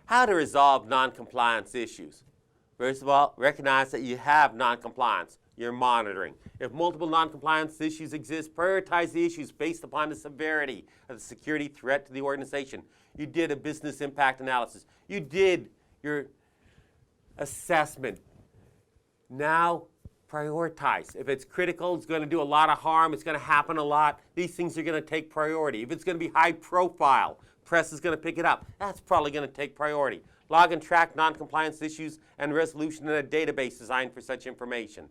How to resolve non-compliance issues. First of all, recognize that you have non-compliance. You're monitoring. If multiple non-compliance issues exist, prioritize the issues based upon the severity of the security threat to the organization. You did a business impact analysis. You did your assessment. Now, prioritize. If it's critical, it's going to do a lot of harm, it's going to happen a lot, these things are going to take priority. If it's going to be high profile, press is going to pick it up, that's probably going to take priority. Log and track non-compliance issues and resolution in a database designed for such information.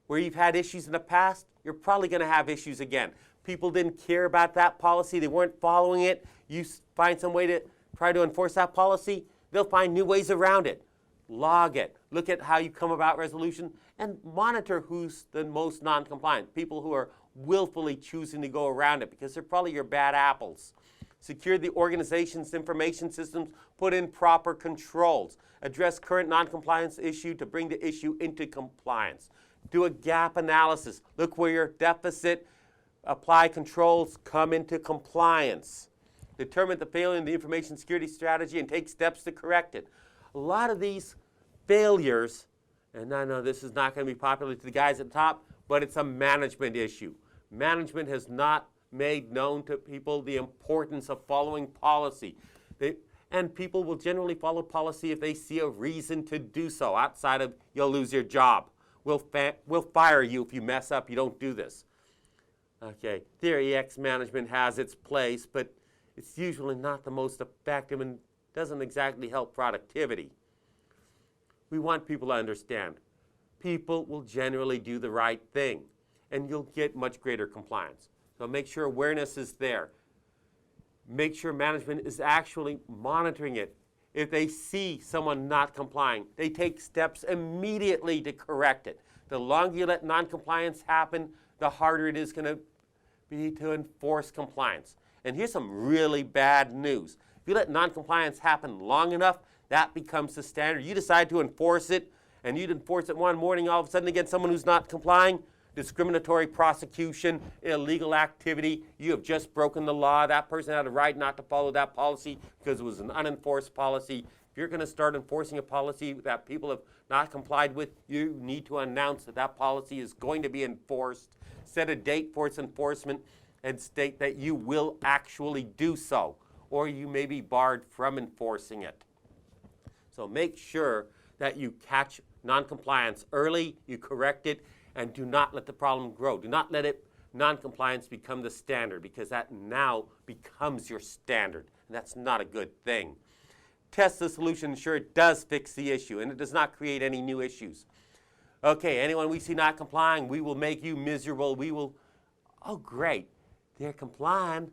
Where you've had issues in the past, you're probably going to have issues again. People didn't care about that policy, they weren't following it, you find some way to try to enforce that policy, they'll find new ways around it. Log it. Look at how you come about resolution and monitor who's the most non-compliant, people who are willfully choosing to go around it because they're probably your bad apples. Secure the organization's information systems, put in proper controls, address current non-compliance issue to bring the issue into compliance. Do a gap analysis. Look where your deficit, apply controls, come into compliance. Determine the failure in the information security strategy and take steps to correct it. A lot of these failures, and I know this is not going to be popular to the guys at the top, but it's a management issue. Management has not made known to people the importance of following policy. And people will generally follow policy if they see a reason to do so, outside of you'll lose your job. We'll fire you if you mess up, you don't do this. Okay, Theory X management has its place, but it's usually not the most effective and doesn't exactly help productivity. We want people to understand. People will generally do the right thing, and you'll get much greater compliance. So make sure awareness is there. Make sure management is actually monitoring it. If they see someone not complying, they take steps immediately to correct it. The longer you let non-compliance happen, the harder it is going to be to enforce compliance. And here's some really bad news. If you let non-compliance happen long enough, that becomes the standard. You decide to enforce it, and you'd enforce it one morning all of a sudden against someone who's not complying. Discriminatory prosecution, illegal activity. You have just broken the law. That person had a right not to follow that policy because it was an unenforced policy. If you're going to start enforcing a policy that people have not complied with, you need to announce that that policy is going to be enforced, set a date for its enforcement, and state that you will actually do so, or you may be barred from enforcing it. So make sure that you catch noncompliance early, you correct it, and do not let the problem grow. Do not let noncompliance become the standard, because that now becomes your standard, and that's not a good thing. Test the solution, ensure it does fix the issue, and it does not create any new issues. Okay, anyone we see not complying, we will make you miserable. We will, oh great, they're complying.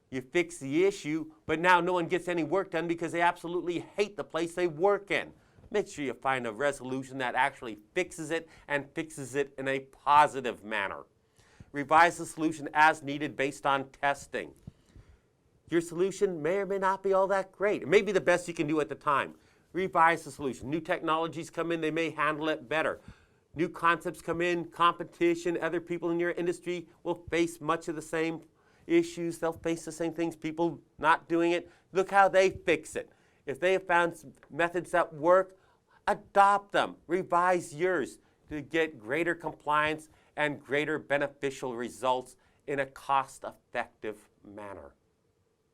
You fix the issue, but now no one gets any work done because they absolutely hate the place they work in. Make sure you find a resolution that actually fixes it and fixes it in a positive manner. Revise the solution as needed based on testing. Your solution may or may not be all that great. It may be the best you can do at the time. Revise the solution. New technologies come in, they may handle it better. New concepts come in, competition, other people in your industry will face much of the same issues. They'll face the same things, people not doing it. Look how they fix it. If they have found methods that work, adopt them. Revise yours to get greater compliance and greater beneficial results in a cost-effective manner.